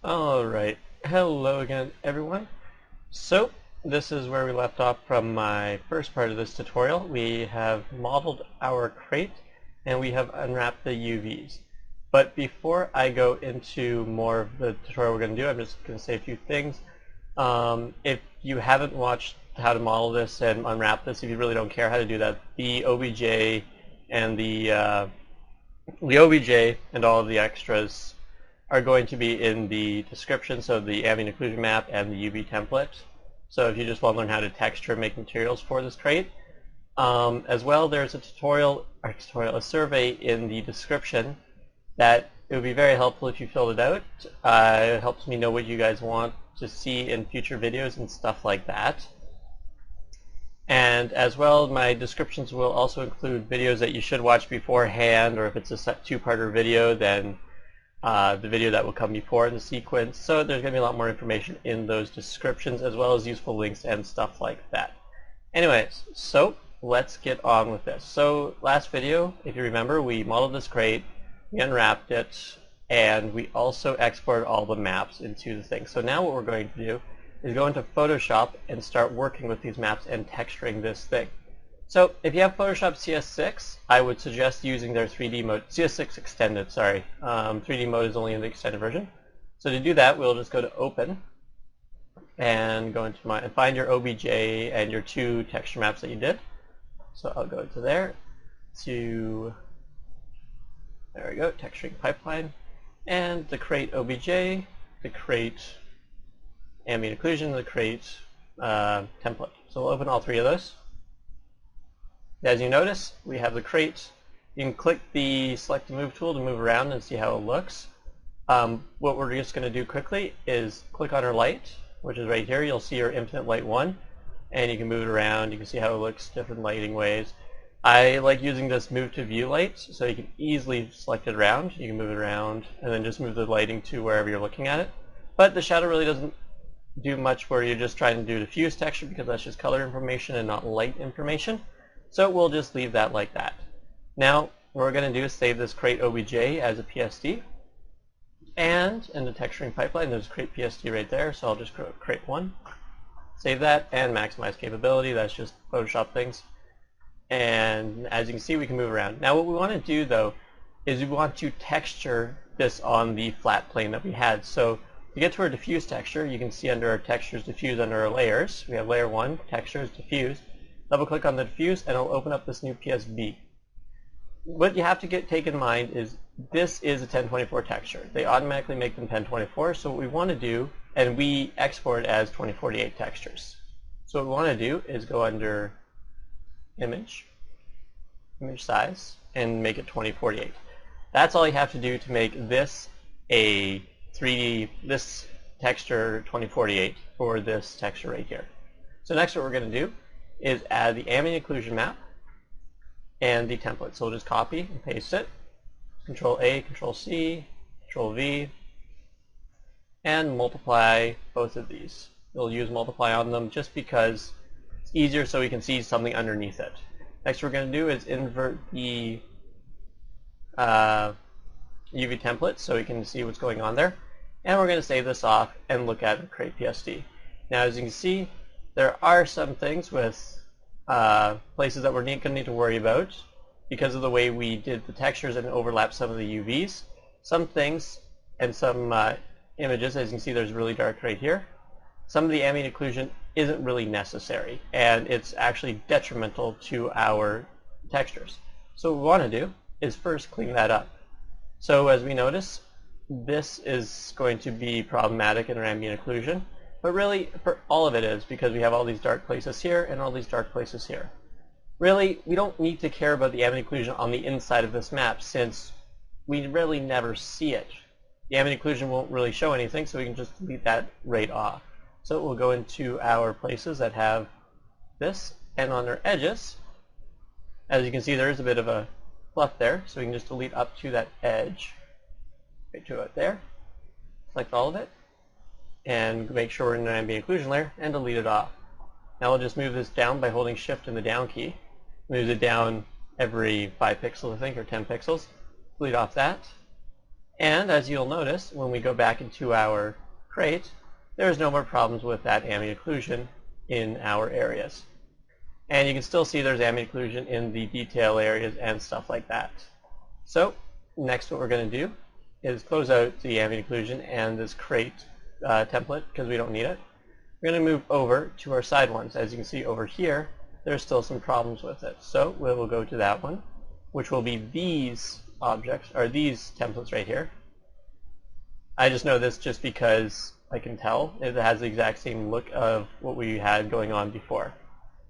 Alright, hello again everyone. So, this is where we left off from my first part of this tutorial. We have modeled our crate and we have unwrapped the UVs. But before I go into more of the tutorial we're going to do, I'm just going to say a few things. If you haven't watched how to model this and unwrap this, if you really don't care how to do that, the OBJ and the OBJ and all of the extras are going to be in the description, so the ambient occlusion map and the UV template. So if you just want to learn how to texture and make materials for this crate. As well, there's a survey in the description that it would be very helpful if you filled it out. It helps me know what you guys want to see in future videos and stuff like that. And as well, my descriptions will also include videos that you should watch beforehand, or if it's a two-parter video, then the video that will come before in the sequence. So there's going to be a lot more information in those descriptions, as well as useful links and stuff like that. Anyways, so let's get on with this. So last video, if you remember, we modeled this crate, we unwrapped it, and we also exported all the maps into the thing. So now what we're going to do is go into Photoshop and start working with these maps and texturing this thing. So if you have Photoshop CS6, I would suggest using their 3D mode, CS6 extended, sorry. 3D mode is only in the extended version. So to do that, we'll just go to Open and go into and find your OBJ and your two texture maps that you did. So I'll go to there, there we go, texturing pipeline, and the crate OBJ, the crate ambient occlusion, the crate template. So we'll open all three of those. As you notice, we have the crate. You can click the select the move tool to move around and see how it looks. What we're just going to do quickly is click on our light, which is right here. You'll see your infinite light 1, and you can move it around. You can see how it looks different lighting ways. I like using this move to view light, so you can easily select it around. You can move it around and then just move the lighting to wherever you're looking at it. But the shadow really doesn't do much where you're just trying to do diffuse texture, because that's just color information and not light information. So we'll just leave that like that. Now what we're going to do is save this crate OBJ as a PSD, and in the texturing pipeline there's crate PSD right there, so I'll just create one, save that, and maximize capability. That's just Photoshop things. And as you can see, we can move around. Now what we want to do though is we want to texture this on the flat plane that we had. So to get to our diffuse texture, you can see under our textures, diffuse under our layers, we have layer 1, textures, diffuse. Double click on the diffuse and it'll open up this new PSD. What you have to take in mind is this is a 1024 texture. They automatically make them 1024, so what we want to do, and we export as 2048 textures. So what we want to do is go under image size, and make it 2048. That's all you have to do to make this a 3D, this texture 2048 for this texture right here. So next what we're going to do is add the ambient occlusion map and the template. So we'll just copy and paste it. Control A, Control C, Control V, and multiply both of these. We'll use multiply on them just because it's easier, so we can see something underneath it. Next what we're going to do is invert the UV template so we can see what's going on there. And we're going to save this off and look at the crate PSD. Now as you can see, there are some things with places that we're going to need to worry about because of the way we did the textures and overlap some of the UVs. Some things and some images, as you can see, there's really dark right here. Some of the ambient occlusion isn't really necessary, and it's actually detrimental to our textures. So what we want to do is first clean that up. So as we notice, this is going to be problematic in our ambient occlusion. But really, for all of it is, because we have all these dark places here and all these dark places here. Really, we don't need to care about the ambient occlusion on the inside of this map, since we really never see it. The ambient occlusion won't really show anything, so we can just delete that right off. So we'll go into our places that have this, and on their edges, as you can see, there is a bit of a fluff there, so we can just delete up to that edge, right to it there. Select all of it, and make sure we're in an ambient occlusion layer, and delete it off. Now we'll just move this down by holding shift and the down key. Moves it down every 5 pixels, I think, or 10 pixels. Delete off that. And as you'll notice, when we go back into our crate, there's no more problems with that ambient occlusion in our areas. And you can still see there's ambient occlusion in the detail areas and stuff like that. So next what we're going to do is close out the ambient occlusion and this crate template because we don't need it. We're going to move over to our side ones. As you can see over here, there's still some problems with it. So we'll go to that one, which will be these objects, or these templates right here. I just know this just because I can tell it has the exact same look of what we had going on before.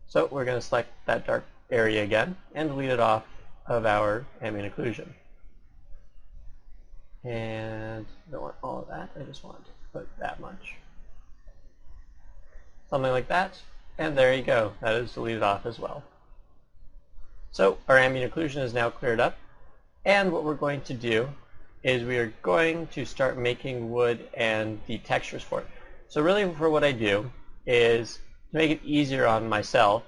So we're going to select that dark area again and delete it off of our ambient occlusion. And I don't want all of that, I just want to put that much. Something like that, and there you go. That is deleted off as well. So our ambient occlusion is now cleared up, and what we're going to do is we are going to start making wood and the textures for it. So really for what I do is to make it easier on myself,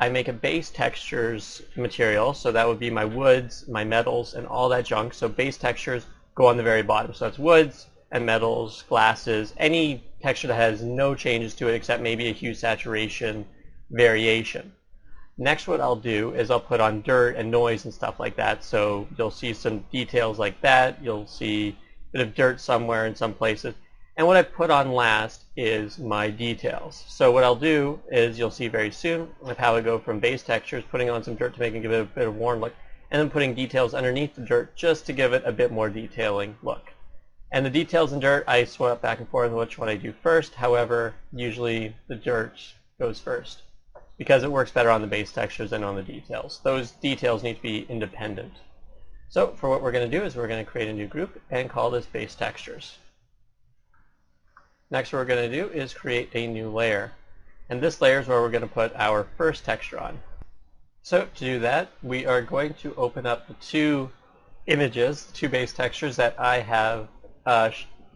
I make a base textures material, so that would be my woods, my metals, and all that junk. So base textures go on the very bottom. So that's woods and metals, glasses, any texture that has no changes to it except maybe a hue saturation variation. Next what I'll do is I'll put on dirt and noise and stuff like that. So you'll see some details like that. You'll see a bit of dirt somewhere in some places. And what I put on last is my details. So what I'll do is you'll see very soon with how I go from base textures, putting on some dirt to make it give it a bit of warm look, and then putting details underneath the dirt just to give it a bit more detailing look. And the details in dirt, I swap back and forth which one I do first. However, usually the dirt goes first because it works better on the base textures than on the details. Those details need to be independent. So for what we're going to do is we're going to create a new group and call this base textures. Next what we're going to do is create a new layer. And this layer is where we're going to put our first texture on. So to do that, we are going to open up the two images, two base textures that I have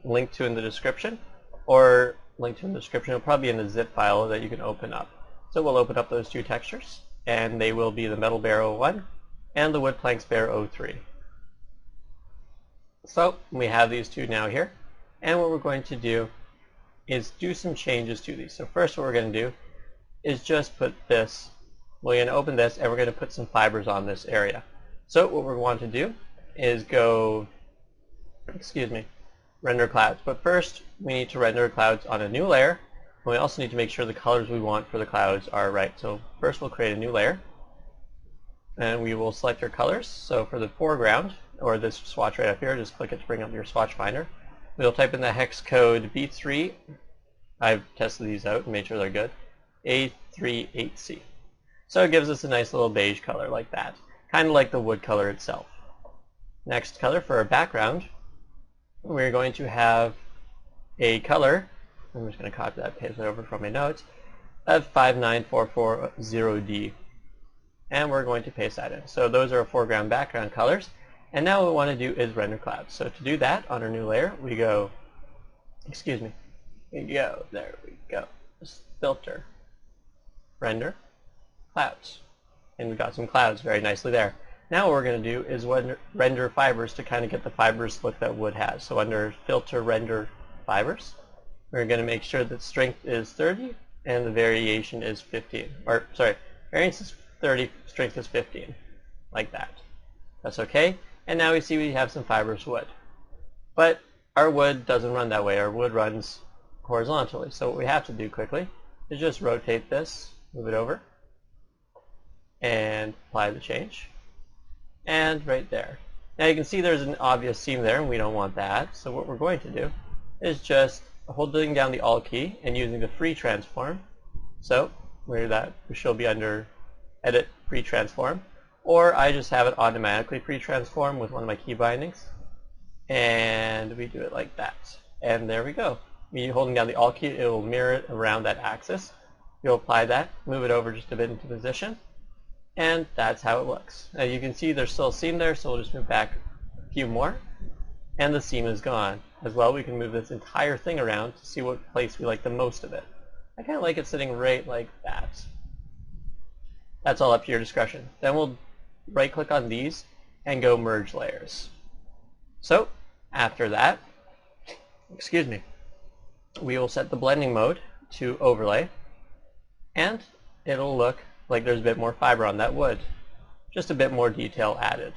linked to in the description, or linked to in the description. It'll probably be in a zip file that you can open up. So we'll open up those two textures, and they will be the metal bear 01 and the wood planks bear 03. So we have these two now here, and what we're going to do is do some changes to these. So first what we're going to do is just put this, we're going to open this and we're going to put some fibers on this area. So what we want to do is go, render clouds. But first we need to render clouds on a new layer, and we also need to make sure the colors we want for the clouds are right. So first we'll create a new layer, and we will select our colors. So for the foreground, or this swatch right up here, just click it to bring up your swatch finder. We'll type in the hex code B3. I've tested these out and made sure they're good. A38C. So it gives us a nice little beige color like that, kind of like the wood color itself. Next color for our background, we're going to have a color, I'm just going to copy that, paste it over from my notes, of 59440D. And we're going to paste that in. So those are our foreground background colors. And now what we want to do is render clouds. So to do that, on our new layer, we go, there we go, just filter, render, clouds. And we got some clouds very nicely there. Now what we're going to do is render fibers to kind of get the fibrous look that wood has. So under filter, render fibers, we're going to make sure that strength is 30 and the variation is 15. Or, sorry, variance is 30, strength is 15, like that. That's okay. And now we see we have some fibrous wood. But our wood doesn't run that way. Our wood runs horizontally. So what we have to do quickly is just rotate this, move it over, and apply the change. And right there. Now you can see there's an obvious seam there, and we don't want that. So what we're going to do is just holding down the Alt key and using the free transform. So where that should be under Edit Free Transform. Or I just have it automatically pre-transform with one of my key bindings. And we do it like that. And there we go. Me holding down the Alt key, it will mirror it around that axis. You'll apply that, move it over just a bit into position, and that's how it looks. Now you can see there's still a seam there, so we'll just move back a few more, and the seam is gone. As well, we can move this entire thing around to see what place we like the most of it. I kind of like it sitting right like that. That's all up to your discretion. Then we'll right-click on these and go Merge Layers. So After that, excuse me, we will set the blending mode to overlay, and it'll look like there's a bit more fiber on that wood, just a bit more detail added.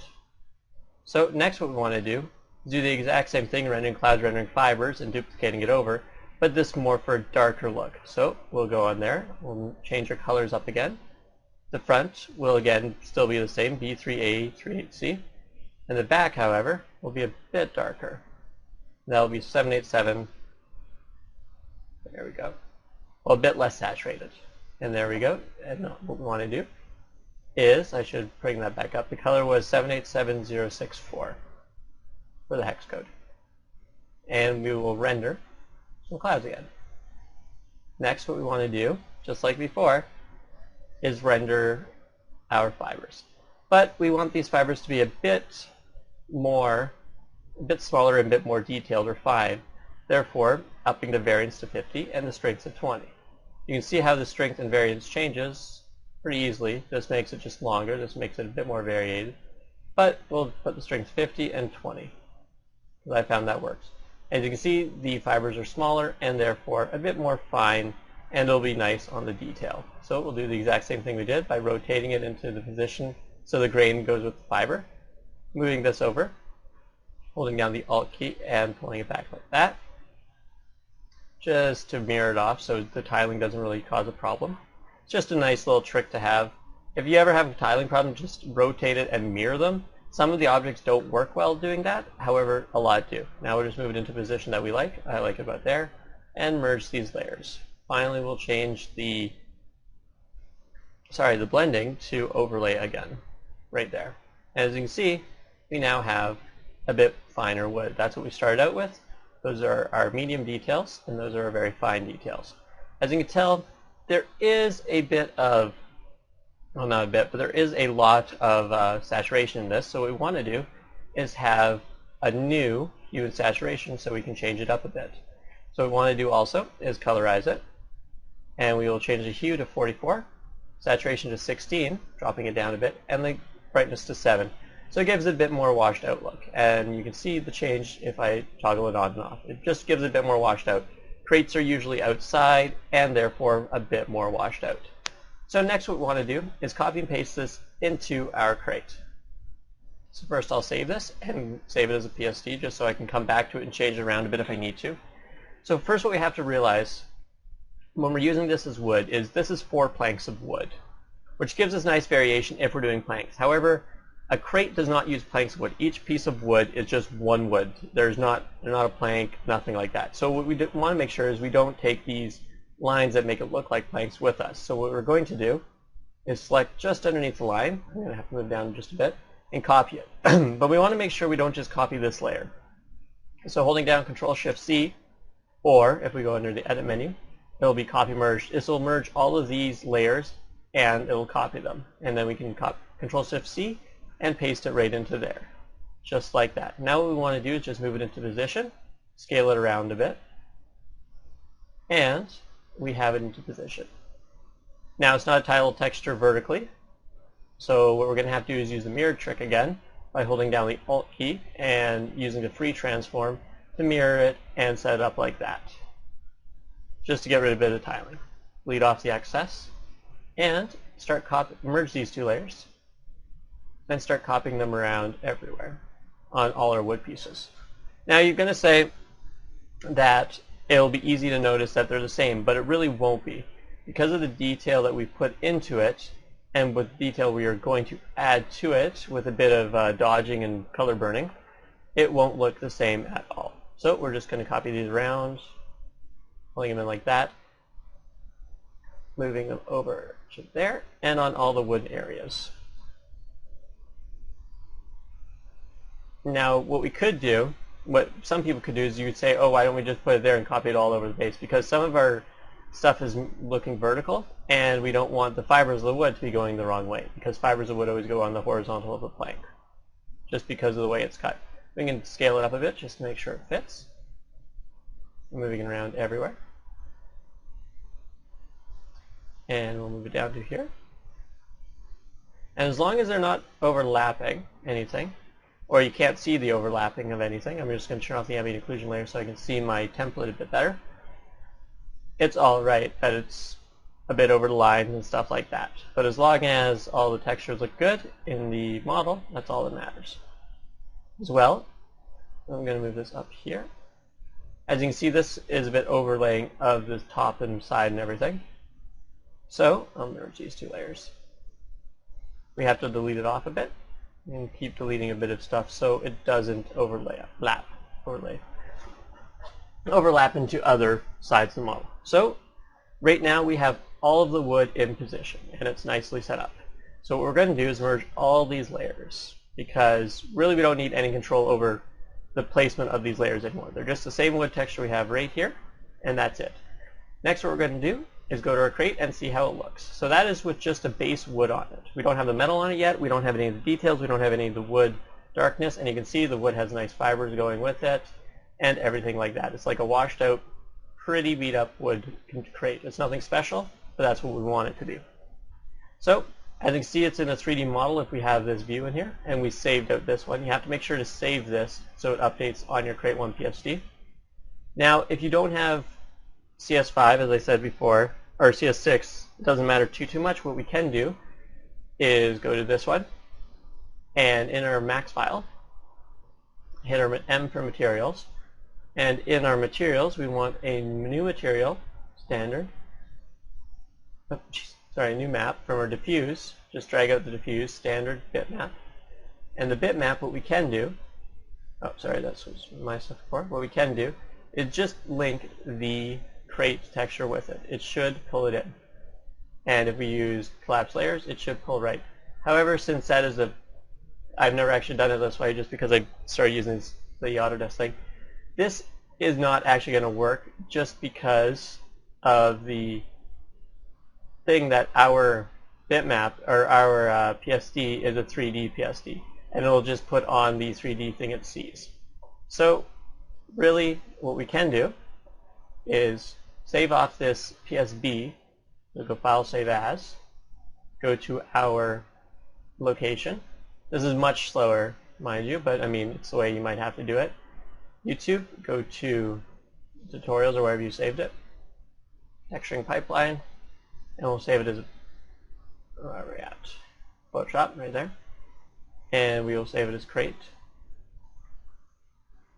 So next what we want to do is do the exact same thing, rendering clouds, rendering fibers, and duplicating it over, but this more for a darker look. So we'll go on there, we'll change our colors up again. The front will again still be the same, B3A, 38C, and the back, however, will be a bit darker. That'll be 787, there we go, well, a bit less saturated. And there we go, and what we want to do is, I should bring that back up, the color was 787064 for the hex code. And we will render some clouds again. Next, what we want to do, just like before, is render our fibers. But we want these fibers to be a bit smaller and a bit more detailed, or fine. Therefore, upping the variance to 50 and the strength to 20. You can see how the strength and variance changes pretty easily. This makes it just longer. This makes it a bit more variated. But we'll put the strength 50 and 20, because I found that works. As you can see, the fibers are smaller and therefore a bit more fine, and it'll be nice on the detail. So we'll do the exact same thing we did by rotating it into the position so the grain goes with the fiber. Moving this over, holding down the Alt key and pulling it back like that, just to mirror it off so the tiling doesn't really cause a problem. It's just a nice little trick to have. If you ever have a tiling problem, just rotate it and mirror them. Some of the objects don't work well doing that, however, a lot do. Now we'll just move it into a position that we like. I like it about there, and merge these layers. Finally, we'll change the blending to overlay again, right there. And as you can see, we now have a bit finer wood. That's what we started out with. Those are our medium details, and those are our very fine details. As you can tell, there is a bit of, well, not a bit, but there is a lot of saturation in this. So what we want to do is have a new hue and saturation so we can change it up a bit. So what we want to do also is colorize it, and we will change the hue to 44, saturation to 16, dropping it down a bit, and the brightness to 7. So it gives it a bit more washed out look, and you can see the change if I toggle it on and off. It just gives it a bit more washed out. Crates are usually outside and therefore a bit more washed out. So next what we want to do is copy and paste this into our crate. So first I'll save this and save it as a PSD just so I can come back to it and change it around a bit if I need to. So first what we have to realize when we're using this as wood is this is 4 planks of wood, which gives us nice variation if we're doing planks. However, a crate does not use planks of wood. Each piece of wood is just one wood. They're not a plank, nothing like that. So what we want to make sure is we don't take these lines that make it look like planks with us. So what we're going to do is select just underneath the line. I'm going to have to move down just a bit and copy it. But we want to make sure we don't just copy this layer. So holding down Control-Shift-C, or if we go under the Edit menu, it'll be Copy Merge. This will merge all of these layers and it will copy them. And then we can Control-Shift-C and paste it right into there, just like that. Now what we want to do is just move it into position, scale it around a bit, and we have it into position. Now it's not a tile texture vertically, so what we're going to have to do is use the mirror trick again by holding down the Alt key and using the free transform to mirror it and set it up like that, just to get rid of a bit of tiling. Lead off the excess and merge these 2 layers. Then start copying them around everywhere on all our wood pieces. Now you're going to say that it'll be easy to notice that they're the same, but it really won't be. Because of the detail that we put into it, and with the detail we are going to add to it with a bit of dodging and color burning, it won't look the same at all. So we're just going to copy these around, pulling them in like that, moving them over to there, and on all the wood areas. Now what we could do, what some people could do is you would say, oh, why don't we just put it there and copy it all over the base, because some of our stuff is looking vertical and we don't want the fibers of the wood to be going the wrong way, because fibers of wood always go on the horizontal of the plank just because of the way it's cut. We can scale it up a bit just to make sure it fits. Moving it around everywhere. And we'll move it down to here. And as long as they're not overlapping anything, or you can't see the overlapping of anything, I'm just going to turn off the ambient occlusion layer so I can see my template a bit better. It's alright that it's a bit over the line and stuff like that. But as long as all the textures look good in the model, that's all that matters. As well, I'm going to move this up here. As you can see, this is a bit overlaying of the top and side and everything. So I'm going to these two layers. We have to delete it off a bit and keep deleting a bit of stuff so it doesn't overlap into other sides of the model. So right now we have all of the wood in position and it's nicely set up. So what we're going to do is merge all these layers because really we don't need any control over the placement of these layers anymore. They're just the same wood texture we have right here, and that's it. Next, what we're going to do is go to our crate and see how it looks. So that is with just a base wood on it. We don't have the metal on it yet. We don't have any of the details. We don't have any of the wood darkness, and you can see the wood has nice fibers going with it and everything like that. It's like a washed out, pretty beat up wood crate. It's nothing special, but that's what we want it to be. So as you can see, it's in a 3D model if we have this view in here, and we saved out this one. You have to make sure to save this so it updates on your Crate 1 PSD. Now, if you don't have CS5, as I said before, or CS6, it doesn't matter too much. What we can do is go to this one, and in our max file, hit our M for materials, and in our materials, we want a new material, standard, new map from our diffuse. Just drag out the diffuse standard bitmap. And the bitmap, what we can do, that was my stuff before. What we can do is just link the crate texture with it. It should pull it in. And if we use collapse layers, it should pull right. However, since that is I've never actually done it this way just because I started using the Autodesk thing, this is not actually going to work just because of the thing that our bitmap or our PSD is a 3D PSD, and it'll just put on the 3D thing it sees. So really what we can do is save off this PSB, so go File, Save As, go to our location. This is much slower, mind you, but I mean it's the way you might have to do it. YouTube, go to tutorials or wherever you saved it, texturing pipeline, and we'll save it as where are we at? Photoshop, right there. And we will save it as Crate.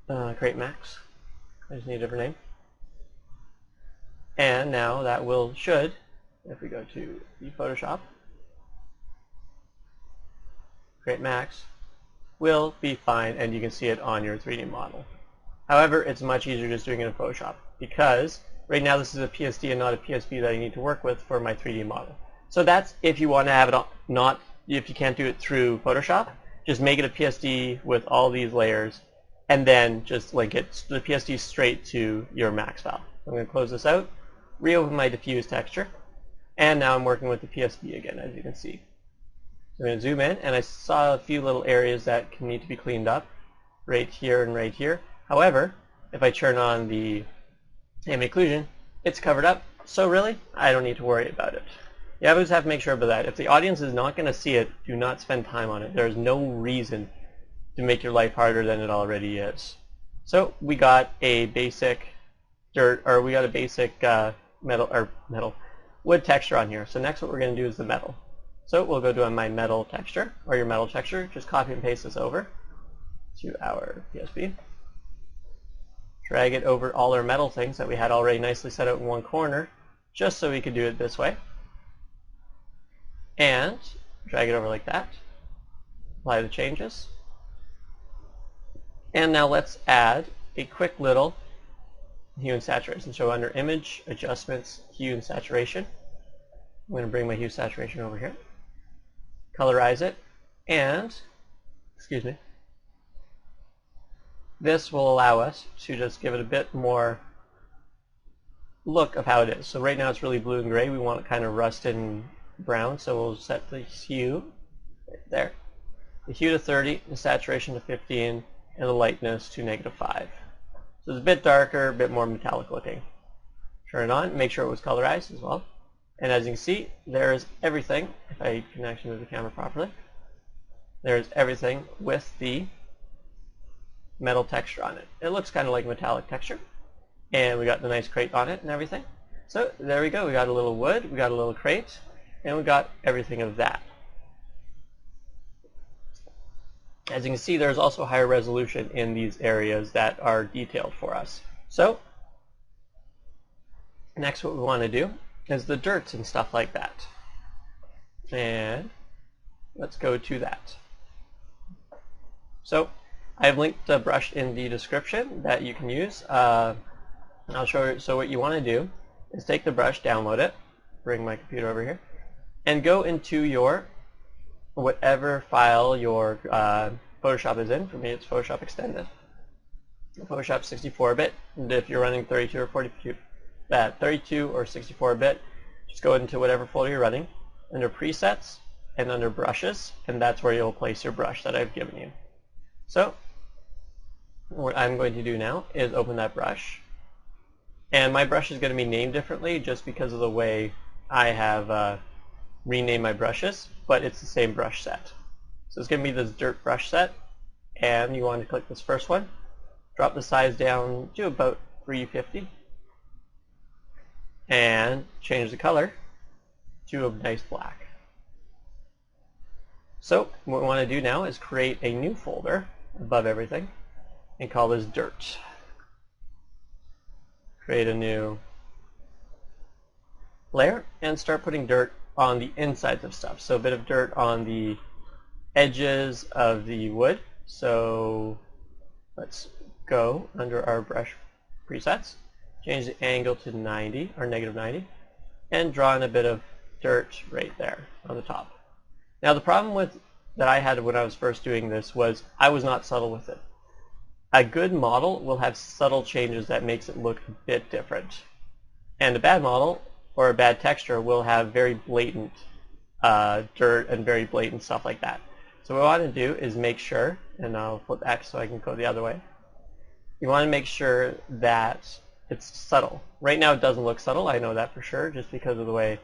Crate Max. I just need a different name. And now that should, if we go to the Photoshop, Crate Max will be fine, and you can see it on your 3D model. However, it's much easier just doing it in Photoshop because right now this is a PSD and not a PSB that I need to work with for my 3D model. So that's if you want to have it if you can't do it through Photoshop, just make it a PSD with all these layers and then just link it, the PSD straight to your max file. I'm going to close this out, reopen my diffuse texture, and now I'm working with the PSB again, as you can see. So I'm going to zoom in, and I saw a few little areas that need to be cleaned up, right here and right here. However, if I turn on the ambient occlusion, it's covered up, so really, I don't need to worry about it. You always have to make sure about that. If the audience is not going to see it, do not spend time on it. There's no reason to make your life harder than it already is. So we got a basic wood texture on here. So next what we're going to do is the metal. So we'll go to my metal texture, or your metal texture. Just copy and paste this over to our PSB. Drag it over all our metal things that we had already nicely set out in one corner, just so we could do it this way. And drag it over like that. Apply the changes. And now let's add a quick little hue and saturation. So under Image, Adjustments, Hue and Saturation, I'm going to bring my hue saturation over here, colorize it, and, this will allow us to just give it a bit more look of how it is. So right now it's really blue and gray. We want it kind of rusted and brown, so we'll set the hue right there. The hue to 30, the saturation to 15, and the lightness to -5. So it's a bit darker, a bit more metallic looking. Turn it on, make sure it was colorized as well. And as you can see, there is everything, if I can actually move the camera properly, there's everything with the metal texture on it. It looks kind of like metallic texture. And we got the nice crate on it and everything. So there we go. We got a little wood, we got a little crate, and we got everything of that. As you can see, there's also higher resolution in these areas that are detailed for us. So next what we want to do is the dirt and stuff like that. And let's go to that. So I've linked a brush in the description that you can use. I'll show you. So what you want to do is take the brush, download it, bring my computer over here, and go into your whatever file your Photoshop is in. For me, it's Photoshop Extended. Photoshop 64-bit. And if you're running 32 or 42, 32 or 64-bit, just go into whatever folder you're running, under Presets and under Brushes, and that's where you'll place your brush that I've given you. So what I'm going to do now is open that brush. And my brush is going to be named differently just because of the way I have renamed my brushes, but it's the same brush set. So it's going to be this dirt brush set, and you want to click this first one, drop the size down to about 350, and change the color to a nice black. So what we want to do now is create a new folder above everything and call this dirt. Create a new layer and start putting dirt on the insides of stuff. So a bit of dirt on the edges of the wood. So let's go under our brush presets, change the angle to 90 or negative 90, and draw in a bit of dirt right there on the top. Now the problem that I had when I was first doing this was I was not subtle with it. A good model will have subtle changes that makes it look a bit different. And a bad model or a bad texture will have very blatant dirt and very blatant stuff like that. So what I want to do is make sure, and I'll flip X so I can go the other way. You want to make sure that it's subtle. Right now it doesn't look subtle, I know that for sure, just because of the way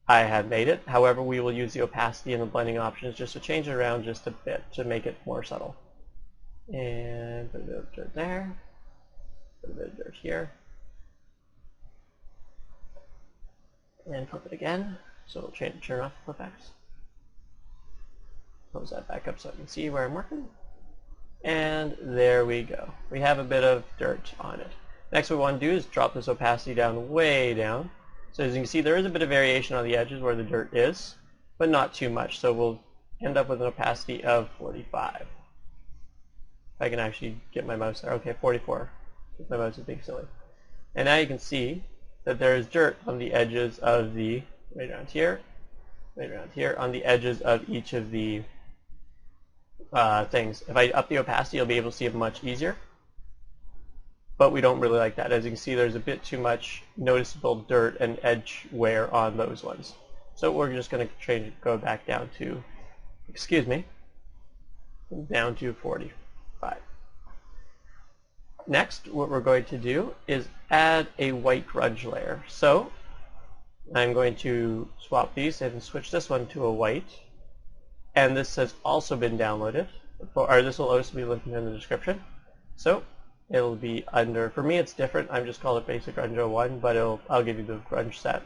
I have made it. However, we will use the opacity and the blending options just to change it around just a bit to make it more subtle. And put a bit of dirt there, put a bit of dirt here, and flip it again. So it'll turn off the flip X. Close that back up so I can see where I'm working. And there we go. We have a bit of dirt on it. Next what we want to do is drop this opacity down way down. So as you can see, there is a bit of variation on the edges where the dirt is, but not too much. So we'll end up with an opacity of 45. If I can actually get my mouse there. Okay, 44. My mouse is being silly. And now you can see that there is dirt on the edges of the, right around here, on the edges of each of the things. If I up the opacity, you'll be able to see it much easier. But we don't really like that. As you can see, there's a bit too much noticeable dirt and edge wear on those ones. So we're just going to go back down to, down to 45. Next, what we're going to do is add a white grunge layer. So I'm going to swap these and switch this one to a white. And this has also been downloaded, or this will also be linked in the description. So it'll be under, for me it's different, I'm just calling it Basic Grunge 01, but I'll give you the grunge set.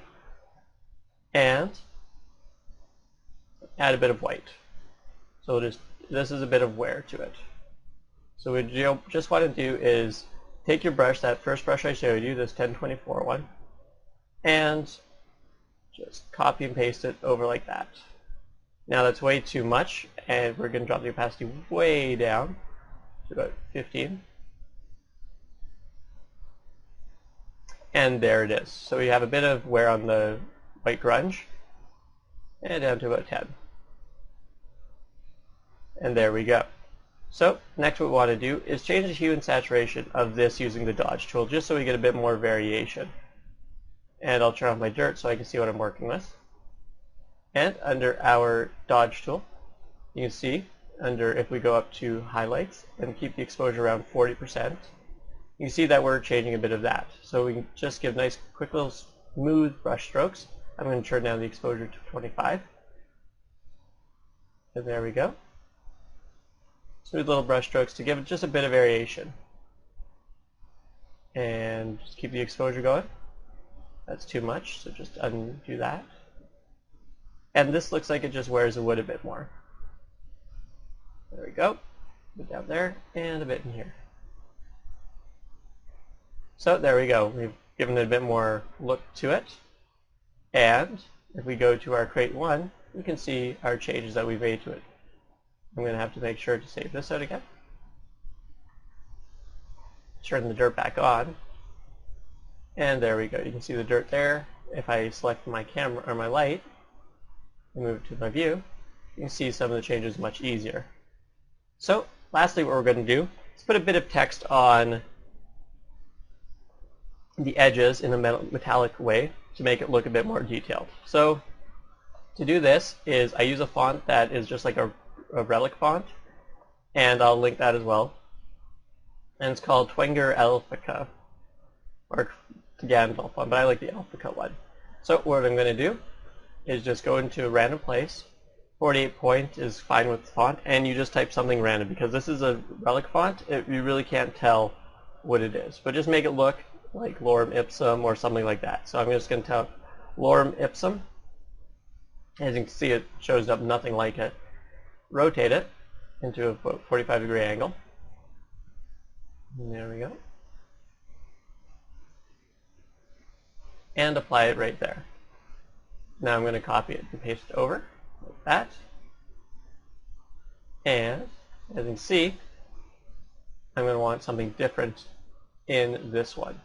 And add a bit of white. So this is a bit of wear to it. So what you just want to do is take your brush, that first brush I showed you, this 1024 one, and just copy and paste it over like that. Now that's way too much, and we're going to drop the opacity way down to about 15. And there it is. So we have a bit of wear on the white grunge, and down to about 10. And there we go. So next what we want to do is change the hue and saturation of this using the dodge tool, just so we get a bit more variation. And I'll turn off my dirt so I can see what I'm working with. And under our dodge tool, you can see under, if we go up to highlights and keep the exposure around 40%, you can see that we're changing a bit of that. So we can just give nice, quick little smooth brush strokes. I'm going to turn down the exposure to 25. And there we go. smooth little brush strokes to give it just a bit of variation. And just keep the exposure going. That's too much, so just undo that. And this looks like it just wears the wood a bit more. There we go. A bit down there, and a bit in here. So there we go. We've given it a bit more look to it. And if we go to our crate 1, we can see our changes that we've made to it. I'm going to have to make sure to save this out again. Turn the dirt back on. And there we go. You can see the dirt there. If I select my camera or my light and move it to my view, you can see some of the changes much easier. So lastly, what we're going to do is put a bit of text on the edges in a metallic way to make it look a bit more detailed. So to do this is I use a font that is just like a relic font, and I'll link that as well. And it's called Twenger Alphica, or Gandalf font, but I like the Alphica one. So what I'm going to do is just go into a random place. 48 point is fine with the font, and you just type something random because this is a relic font. You really can't tell what it is, but just make it look like lorem ipsum or something like that. So I'm just going to type lorem ipsum. As you can see, it shows up nothing like it. Rotate it into a 45-degree angle. And there we go. And apply it right there. Now I'm going to copy it and paste it over like that. And as you can see, I'm going to want something different in this one.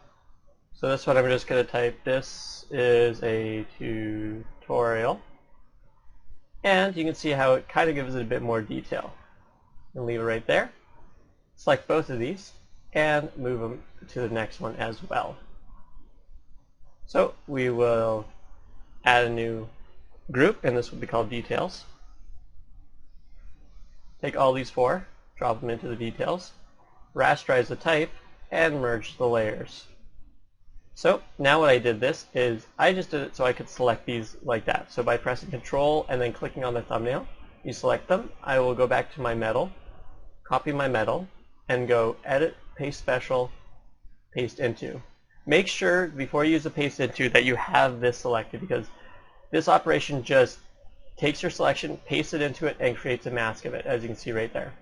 So this one I'm just going to type, this is a tutorial. And you can see how it kind of gives it a bit more detail. And leave it right there. Select both of these and move them to the next one as well. So we will add a new group, and this will be called details. Take all these four, drop them into the details, rasterize the type, and merge the layers. So now what I did this is I just did it so I could select these like that. So by pressing Control and then clicking on the thumbnail, you select them. I will go back to my metal, copy my metal, and go Edit, Paste Special, Paste Into. Make sure before you use the Paste Into that you have this selected, because this operation just takes your selection, pastes it into it, and creates a mask of it, as you can see right there.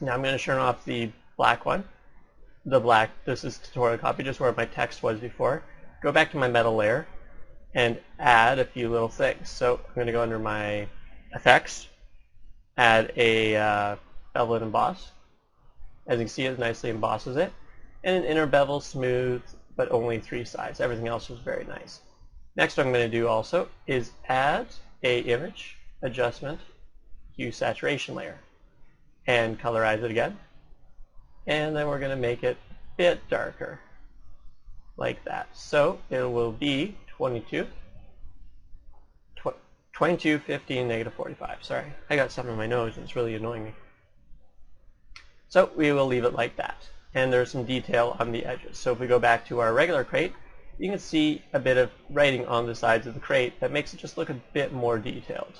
Now I'm going to turn off the black one. This is tutorial copy, just where my text was before. Go back to my metal layer and add a few little things. So I'm going to go under my effects, add a bevel and emboss. As you can see, it nicely embosses it. And an inner bevel, smooth, but only 3 sides. Everything else was very nice. Next what I'm going to do also is add a image adjustment hue saturation layer and colorize it again. And then we're going to make it a bit darker, like that. So it will be 22, 15, negative 45. Sorry, I got something in my nose and it's really annoying me. So we will leave it like that. And there's some detail on the edges. So if we go back to our regular crate, you can see a bit of writing on the sides of the crate that makes it just look a bit more detailed.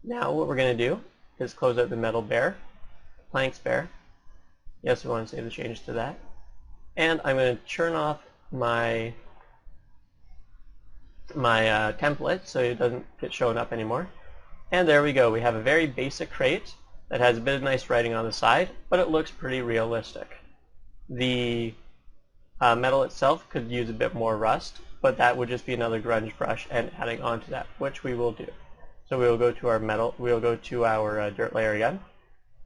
Now what we're going to do is close out the metal bare, planks bare. Yes, we want to save the changes to that. And I'm going to turn off my template so it doesn't get shown up anymore. And there we go. We have a very basic crate that has a bit of nice writing on the side, but it looks pretty realistic. The metal itself could use a bit more rust, but that would just be another grunge brush and adding on to that, which we will do. So we will go to our metal, we will go to our dirt layer again,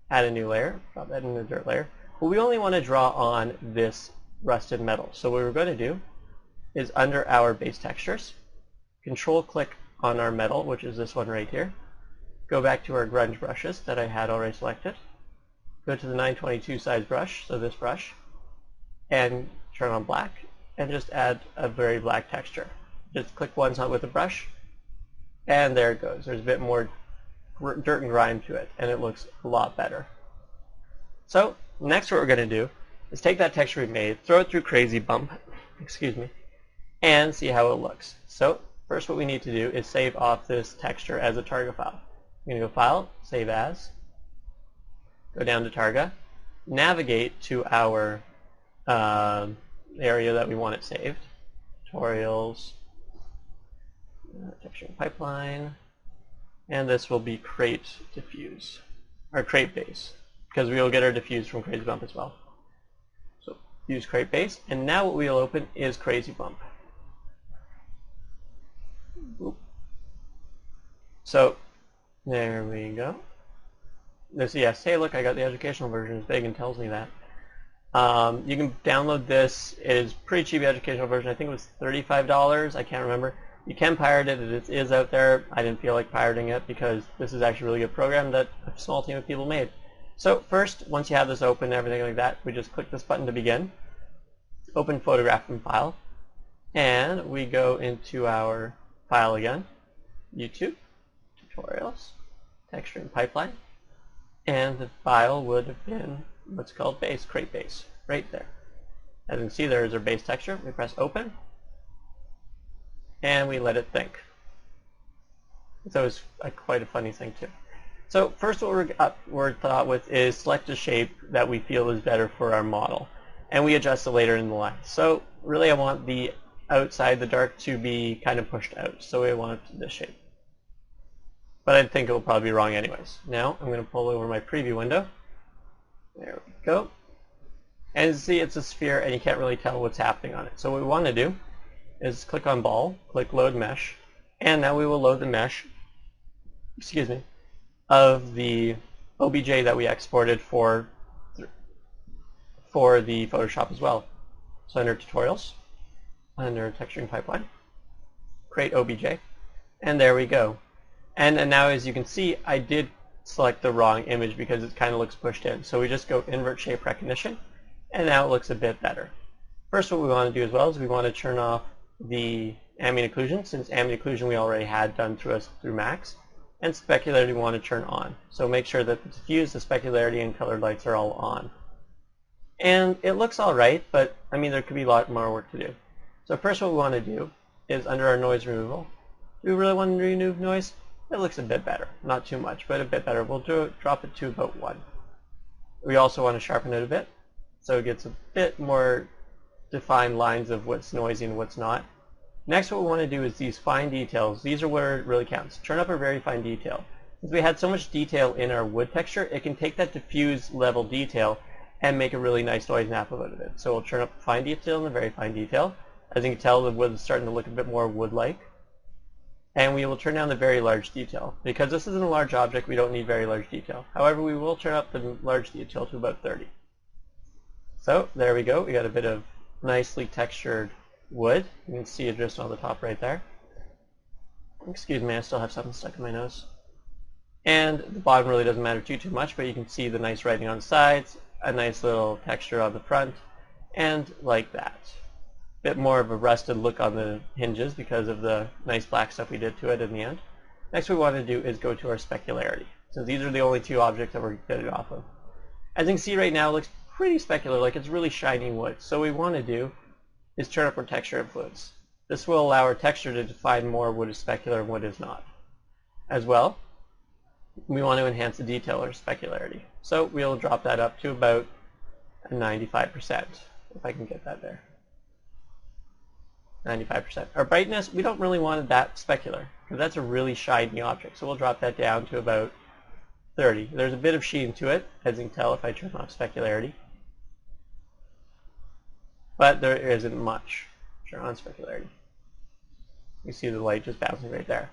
add a new layer, drop that in the dirt layer. But we only want to draw on this rusted metal. So what we're going to do is under our base textures, control click on our metal, which is this one right here. Go back to our grunge brushes that I had already selected. Go to the 922 size brush, so this brush, and turn on black, and just add a very black texture. Just click once on with the brush, and there it goes. There's a bit more dirt and grime to it, and it looks a lot better. So next what we're going to do is take that texture we made, throw it through CrazyBump, excuse me, and see how it looks. So first what we need to do is save off this texture as a target file. I'm going to go File, Save As, go down to Targa, navigate to our area that we want it saved, tutorials, texture and pipeline, and this will be crate diffuse, or crate base, because we will get our diffuse from CrazyBump as well. So use crate base, and now what we'll open is CrazyBump. So there we go. This, yes, hey look, I got the educational version. It's big and tells me that. You can download this. It is pretty cheap educational version. I think it was $35. I can't remember. You can pirate it. It is out there. I didn't feel like pirating it because this is actually a really good program that a small team of people made. So first, once you have this open and everything like that, we just click this button to begin. Open photograph and file. And we go into our file again. YouTube, tutorials, texture and pipeline. And the file would have been what's called base, crate base, right there. As you can see, there is our base texture. We press open, and we let it think. So it's quite a funny thing too. So first what we're thought with is select a shape that we feel is better for our model, and we adjust it later in the line. So really I want the outside, the dark, to be kind of pushed out. So we want this shape. But I think it will probably be wrong anyways. Now I'm going to pull over my preview window. There we go. And you see it's a sphere and you can't really tell what's happening on it. So what we want to do is click on ball, click load mesh, and now we will load the mesh, excuse me, of the OBJ that we exported for the Photoshop as well. So under tutorials, under texturing pipeline, create OBJ, and there we go. And now as you can see, I did select the wrong image because it kind of looks pushed in. So we just go invert shape recognition, and now it looks a bit better. First, what we want to do as well is we want to turn off the ambient occlusion, since ambient occlusion we already had done through max, and specularity we want to turn on. So make sure that the diffuse, the specularity, and colored lights are all on. And it looks all right, but I mean there could be a lot more work to do. So first what we want to do is under our noise removal, do we really want to remove noise? It looks a bit better. Not too much, but a bit better. We'll drop it to about 1. We also want to sharpen it a bit, so it gets a bit more defined lines of what's noisy and what's not. Next, what we want to do is these fine details. These are where it really counts. Turn up our very fine detail. Since we had so much detail in our wood texture, it can take that diffuse level detail and make a really nice noise nap out of it. So we'll turn up the fine detail and the very fine detail. As you can tell, the wood is starting to look a bit more wood-like. And we will turn down the very large detail. Because this isn't a large object, we don't need very large detail. However, we will turn up the large detail to about 30. So there we go. We got a bit of nicely textured wood. You can see it just on the top right there. Excuse me, I still have something stuck in my nose. And the bottom really doesn't matter too much, but you can see the nice writing on the sides, a nice little texture on the front, and like that. Bit more of a rusted look on the hinges because of the nice black stuff we did to it in the end. Next what we want to do is go to our specularity. So these are the only two objects that we're getting off of. As you can see right now, it looks pretty specular, like it's really shiny wood. So what we want to do is turn up our texture influence. This will allow our texture to define more what is specular and what is not. As well, we want to enhance the detail or specularity. So we'll drop that up to about 95%, if I can get that there. 95%. Our brightness, we don't really want it that specular, because that's a really shiny object. So we'll drop that down to about 30. There's a bit of sheen to it, as you can tell if I turn off specularity. But there isn't much. Turn on specularity. You see the light just bouncing right there.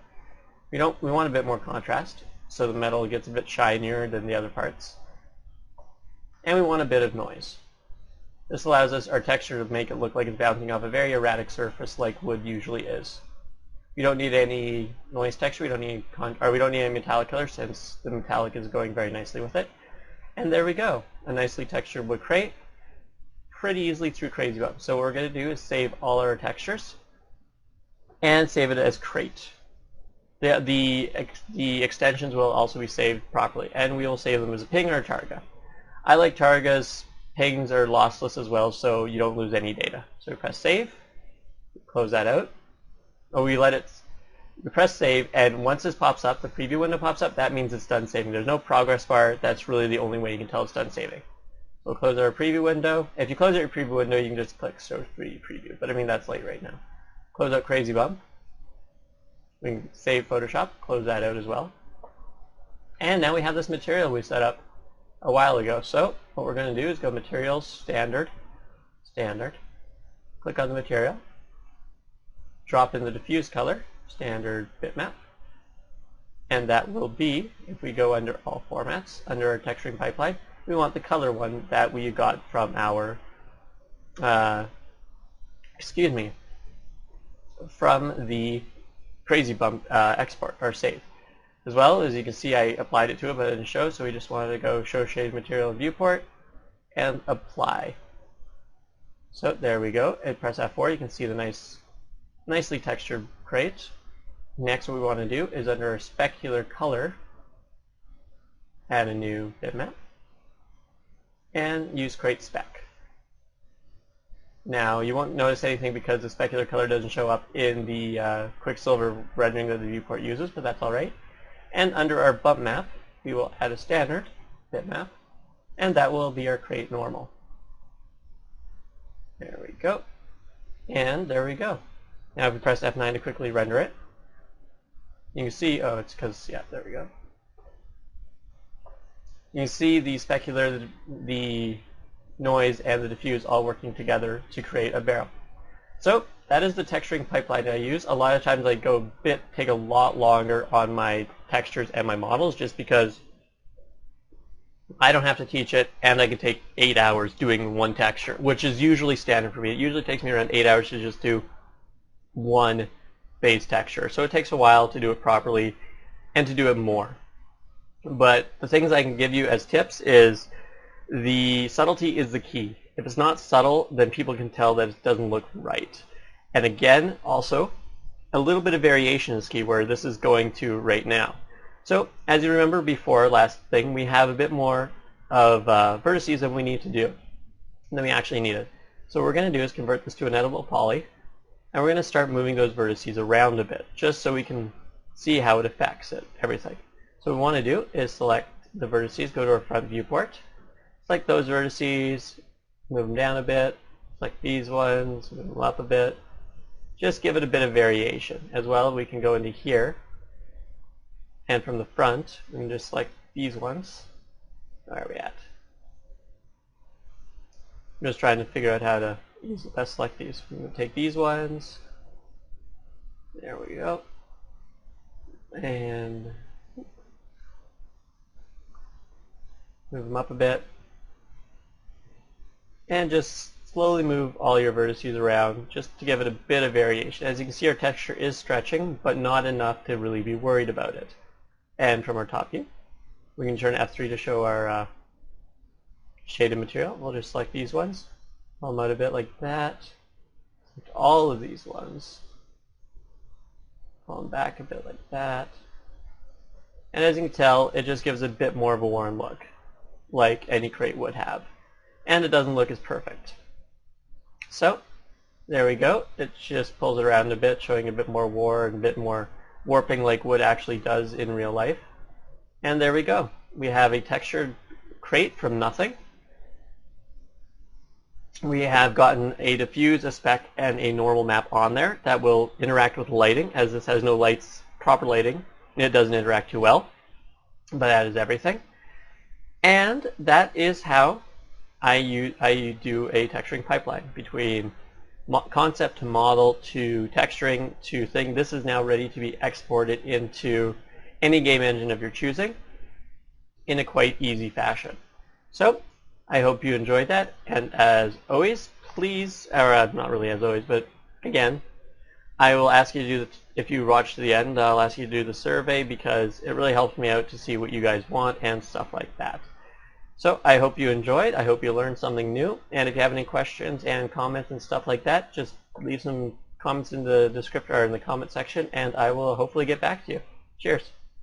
We want a bit more contrast, so the metal gets a bit shinier than the other parts. And we want a bit of noise. This allows us our texture to make it look like it's bouncing off a very erratic surface like wood usually is. We don't need any noise texture, we don't need any metallic color since the metallic is going very nicely with it. And there we go, a nicely textured wood crate, pretty easily through CrazyBump. So what we're going to do is save all our textures and save it as crate. The extensions will also be saved properly, and we will save them as a ping or a targa. I like targas. Pings are lossless as well, so you don't lose any data. So we press save, close that out. Or we let it, You press save, and once this pops up, the preview window pops up, that means it's done saving. There's no progress bar. That's really the only way you can tell it's done saving. We'll close our preview window. If you close out your preview window, you can just click Show 3D Preview. But I mean, that's late right now. Close out CrazyBump. We can save Photoshop, close that out as well. And now we have this material we set up a while ago. So what we're going to do is go Materials, Standard, Standard. Click on the material. Drop in the diffuse color, Standard Bitmap. And that will be, if we go under All Formats, under our texturing pipeline, we want the color one that we got from our, from the CrazyBump export, or save. As well, as you can see, I applied it to it, but it didn't show, so we just wanted to go Show Shade Material Viewport and Apply. So there we go. And press F4, you can see the nicely textured crate. Next, what we want to do is under our specular color, add a new bitmap, and use crate spec. Now, you won't notice anything because the specular color doesn't show up in the Quicksilver rendering that the viewport uses, but that's all right. And under our bump map, we will add a standard bitmap, and that will be our crate normal. There we go. And there we go. Now if we press F9 to quickly render it, you can see, oh, it's because, yeah, there we go. You can see the specular, the noise, and the diffuse all working together to create a barrel. So that is the texturing pipeline that I use. A lot of times I take a lot longer on my textures and my models just because I don't have to teach it, and I can take 8 hours doing one texture, which is usually standard for me. It usually takes me around 8 hours to just do one base texture. So it takes a while to do it properly and to do it more. But the things I can give you as tips is the subtlety is the key. If it's not subtle, then people can tell that it doesn't look right. And again, also, a little bit of variation is key, where this is going to right now. So, as you remember before, last thing, we have a bit more of vertices than we need to do, than we actually needed. So what we're going to do is convert this to an editable poly, and we're going to start moving those vertices around a bit, just so we can see how it affects everything. So what we want to do is select the vertices, go to our front viewport, select those vertices, move them down a bit, select these ones, move them up a bit, just give it a bit of variation. As well, we can go into here, and from the front, we can just select these ones. Where are we at? I'm just trying to figure out how to best select these. We're going to take these ones. There we go. And move them up a bit. And just slowly move all your vertices around just to give it a bit of variation. As you can see, our texture is stretching, but not enough to really be worried about it. And from our top view, we can turn F3 to show our shaded material. We'll just select these ones, pull them out a bit like that. Select all of these ones, pull them back a bit like that. And as you can tell, it just gives a bit more of a worn look, like any crate would have. And it doesn't look as perfect. So, there we go. It just pulls it around a bit, showing a bit more wear and a bit more warping like wood actually does in real life. And there we go. We have a textured crate from nothing. We have gotten a diffuse, a spec, and a normal map on there that will interact with lighting, as this has no lights, proper lighting, and it doesn't interact too well. But that is everything. And that is how I do a texturing pipeline between concept to model to texturing to thing. This is now ready to be exported into any game engine of your choosing in a quite easy fashion. So I hope you enjoyed that, and as always, please, or not really as always, but again, I will ask you to do, if you watch to the end, I'll ask you to do the survey because it really helps me out to see what you guys want and stuff like that. So I hope you enjoyed. I hope you learned something new. And if you have any questions and comments and stuff like that, just leave some comments in the description or in the comment section, and I will hopefully get back to you. Cheers.